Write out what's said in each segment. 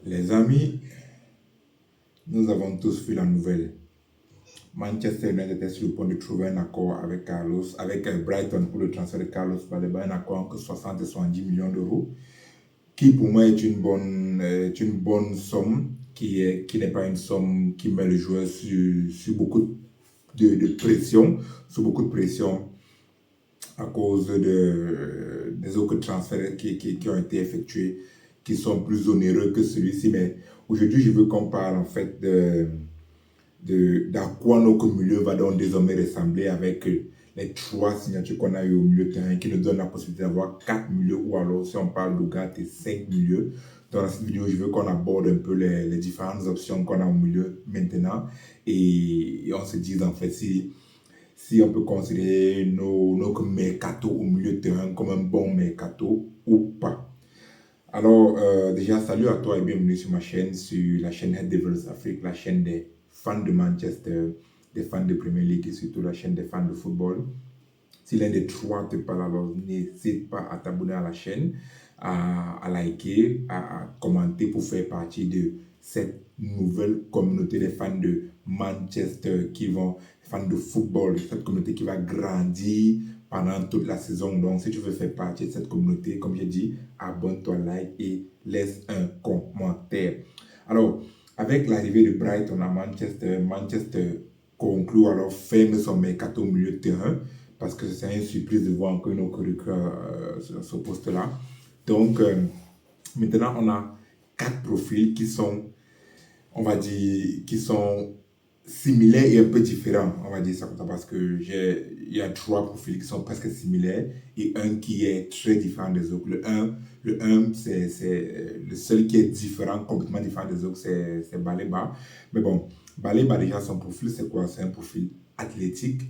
Les amis, nous avons tous vu la nouvelle. Manchester United était sur le point de trouver un accord avec Brighton pour le transfert de Carlos Baleba, un accord entre 60 et 70 millions d'euros, qui pour moi est une bonne somme, qui n'est pas une somme qui met le joueur sur beaucoup de pression, sous beaucoup de pression à cause des autres transferts qui ont été effectués, qui sont plus onéreux que celui-ci. Mais aujourd'hui, je veux qu'on parle en fait d'à quoi notre milieu va donc désormais ressembler avec les trois signatures qu'on a eu au milieu de terrain qui nous donnent la possibilité d'avoir 4 milieux ou alors si on parle d'Ougat et 5 milieux. Dans cette vidéo, je veux qu'on aborde un peu les différentes options qu'on a au milieu maintenant et on se dise en fait si on peut considérer nos mercato au milieu de terrain comme un bon mercato ou pas. Alors, déjà, salut à toi et bienvenue sur ma chaîne, sur la chaîne Head Devils Afrique, la chaîne des fans de Manchester, des fans de Premier League et surtout la chaîne des fans de football. Si l'un des trois te parle, alors n'hésite pas à t'abonner à la chaîne, à liker, à commenter pour faire partie de cette nouvelle communauté des fans de Manchester fans de football, cette communauté qui va grandir pendant toute la saison. Donc, si tu veux faire partie de cette communauté, comme j'ai dit, abonne-toi, like et laisse un commentaire. Alors, avec l'arrivée de Brighton à Manchester conclut alors ferme son mercato au milieu de terrain parce que c'est une surprise de voir encore une autre recrue sur ce poste-là. Donc, maintenant, on a 4 profils qui sont, on va dire, qui sont similaires et un peu différents, on va dire ça comme ça, parce que il y a 3 profils qui sont presque similaires et un qui est très différent des autres. Le 1 c'est le seul qui est différent, complètement différent des autres, c'est Baleba. Mais bon, Baleba, déjà, son profil, c'est quoi? C'est un profil athlétique,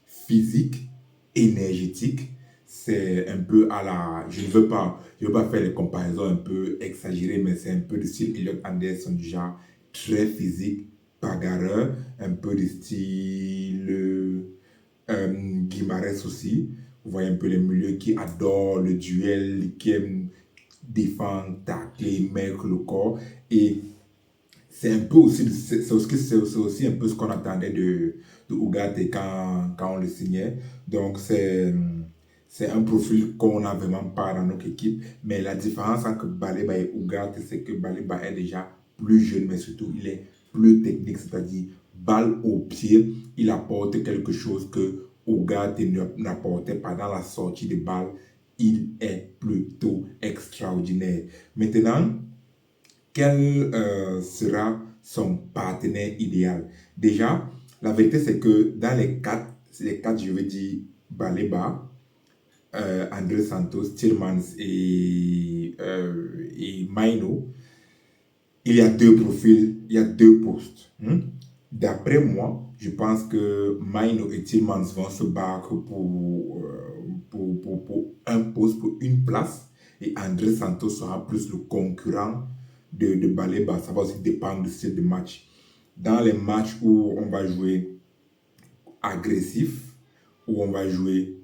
physique, énergétique. C'est un peu à la... je veux pas faire les comparaisons un peu exagérées, mais c'est un peu du style Elliot Anderson, du genre très physique, bagarreur, un peu du style Guimarães aussi. Vous voyez un peu les milieux qui adorent le duel, qui aiment défendre, tacler, mettre le corps. Et c'est un peu aussi, aussi un peu ce qu'on attendait de Ugarte quand on le signait. Donc, c'est un profil qu'on n'a vraiment pas dans notre équipe. Mais la différence entre Baleba et Ugarte, c'est que Baleba est déjà plus jeune, mais surtout, il est plus technique, c'est-à-dire balle au pied. Il apporte quelque chose que Ugarte n'apportait pas dans la sortie de balle. Il est plutôt extraordinaire. Maintenant, quel sera son partenaire idéal? Déjà, la vérité, c'est que dans les quatre, je veux dire Baleba, André Santos, Tillmans et Maino, il y a 2 profils, il y a 2 postes. D'après moi, je pense que Maino et Tillmans vont se battre pour un poste, pour une place. Et André Santos sera plus le concurrent de Baleba. Ça va aussi dépendre du style de match. Dans les matchs où on va jouer agressif, où on va jouer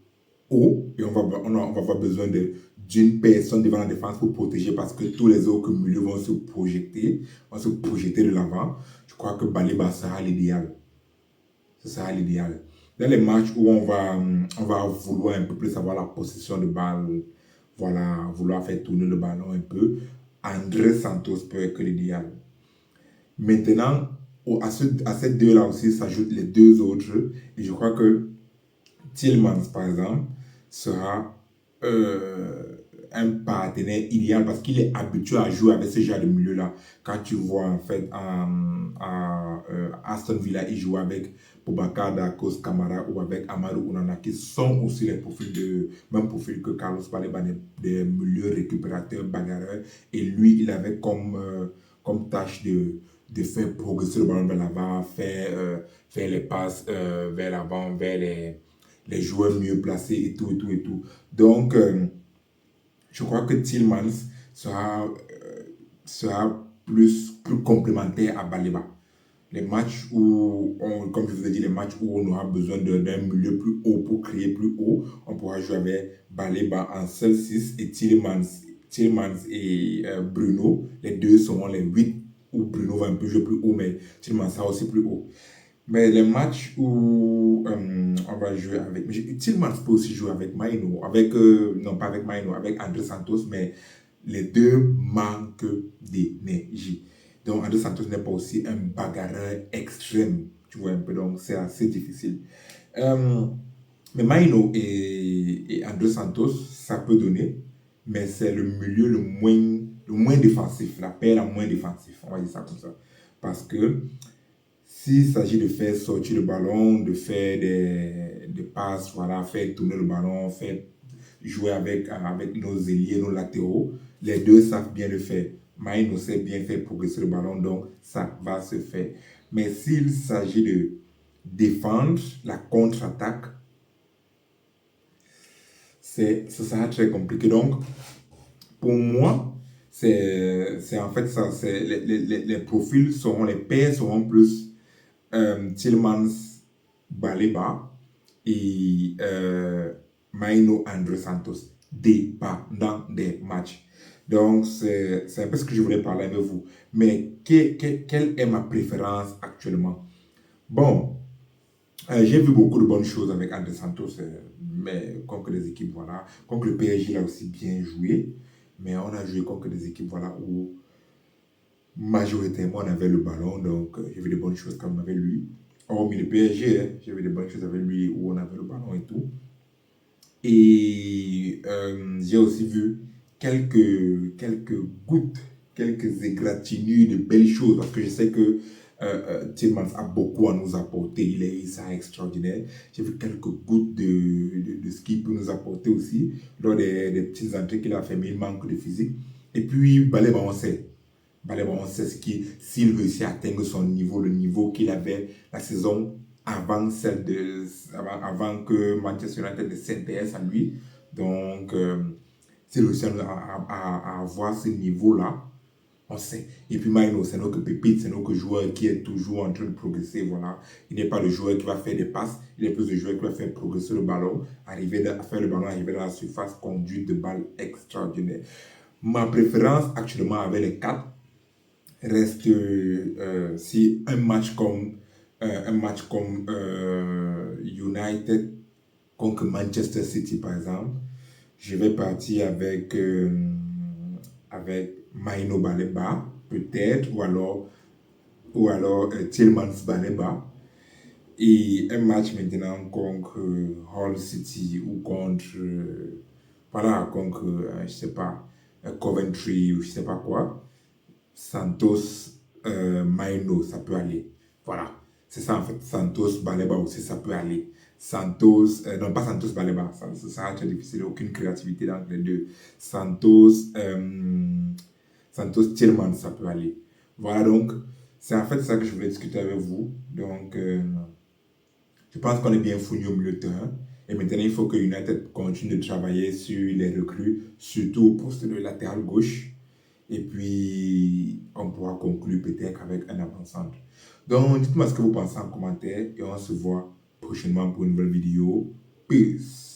haut, et on va avoir besoin d'une personne devant la défense pour protéger parce que tous les autres milieux vont se projeter de l'avant. Je crois que Baleba sera l'idéal. Ce sera l'idéal. Dans les matchs où on va vouloir un peu plus avoir la possession de balle, voilà, vouloir faire tourner le ballon un peu, André Santos peut être l'idéal. Maintenant, à ces deux-là aussi s'ajoutent les 2 autres. Et je crois que Tillmans, par exemple, sera un partenaire idéal parce qu'il est habitué à jouer avec ce genre de milieu-là. Quand tu vois, en fait, à Aston Villa, il joue avec Boubacar Dakos Kamara ou avec Amadou Onana, qui sont aussi les profils même profil que Carlos Baleba, des milieux récupérateurs, bagarreurs. Et lui, il avait comme tâche de faire progresser le ballon vers l'avant, faire les passes vers l'avant, vers les joueurs mieux placés et tout, et tout, et tout. Donc, je crois que Tillmans sera plus complémentaire à Baleba. Les matchs où, comme je vous ai dit, les matchs où on aura besoin d'un milieu plus haut pour créer plus haut, on pourra jouer avec Baleba en seul 6 et Tillmans Tillmans et Bruno, les deux seront les 8 où Bruno va un peu jouer plus haut, mais Tillmans sera aussi plus haut. Mais les matchs où on va jouer avec. Tillmans peut aussi jouer avec Maino, non pas avec Maino, avec André Santos, mais les deux manquent d'énergie. Donc André Santos n'est pas aussi un bagarreur extrême, tu vois un peu, donc c'est assez difficile. Mais Maino et André Santos, ça peut donner, mais c'est le milieu le moins défensif, la paire la moins défensif, on va dire ça comme ça. Parce que s'il s'agit de faire sortir le ballon, de faire des passes, voilà, faire tourner le ballon, faire jouer avec nos ailiers, nos latéraux, les deux savent bien le faire. Maïno sait bien faire progresser le ballon, donc ça va se faire. Mais s'il s'agit de défendre la contre-attaque, ça sera très compliqué. Donc, pour moi, c'est en fait ça. Les profils seront, les paires seront plus Tillmans Baleba et Maino André Santos dans des matchs. Donc, c'est un peu ce que je voulais parler avec vous. Mais quelle est ma préférence actuellement? Bon, j'ai vu beaucoup de bonnes choses avec André Santos, mais contre des équipes, voilà. Contre le PSG, il a aussi bien joué. Mais on a joué contre des équipes, voilà, où majoritairement on avait le ballon. Donc, j'ai vu des bonnes choses quand même avec lui. Hormis le PSG, hein, j'ai vu des bonnes choses avec lui où on avait le ballon et tout. Et j'ai aussi vu quelques gouttes, quelques égratignures de belles choses parce que je sais que Tillmans a beaucoup à nous apporter. Il est extraordinaire. J'ai vu quelques gouttes de ce qu'il peut nous apporter aussi lors des petites entrées qu'il a fait, mais il manque de physique. Et puis, Baleba, on sait. Baleba, on sait s'il réussit à atteindre son niveau, le niveau qu'il avait la saison avant, avant que Manchester United s'intéresse à lui. Donc, s'il réussit à avoir ce niveau-là, on sait. Et puis Maïno, c'est notre pépite, c'est notre joueur qui est toujours en train de progresser. Voilà. Il n'est pas le joueur qui va faire des passes, il est plus le joueur qui va faire progresser le ballon, arriver à faire le ballon, arriver dans la surface, conduite de balle extraordinaire. Ma préférence actuellement avec les 4 reste si un match comme United contre Manchester City par exemple, je vais partir avec Maino Baleba peut-être ou alors Tillmans Baleba et un match maintenant contre Hull City ou contre voilà contre je sais pas Coventry ou je sais pas quoi. Santos, Maino, ça peut aller. Voilà. C'est ça en fait. Santos, Baleba aussi, ça peut aller. Santos, non pas Santos, Baleba, ça sera très difficile. Aucune créativité dans les deux. Santos, Tillman, ça peut aller. Voilà donc, c'est en fait ça que je voulais discuter avec vous. Donc, je pense qu'on est bien fourni au milieu de terrain. Et maintenant, il faut que United continue de travailler sur les recrues, surtout au poste de latéral gauche. Et puis, on pourra conclure peut-être avec un avant-centre. Donc, dites-moi ce que vous pensez en commentaire et on se voit prochainement pour une nouvelle vidéo. Peace!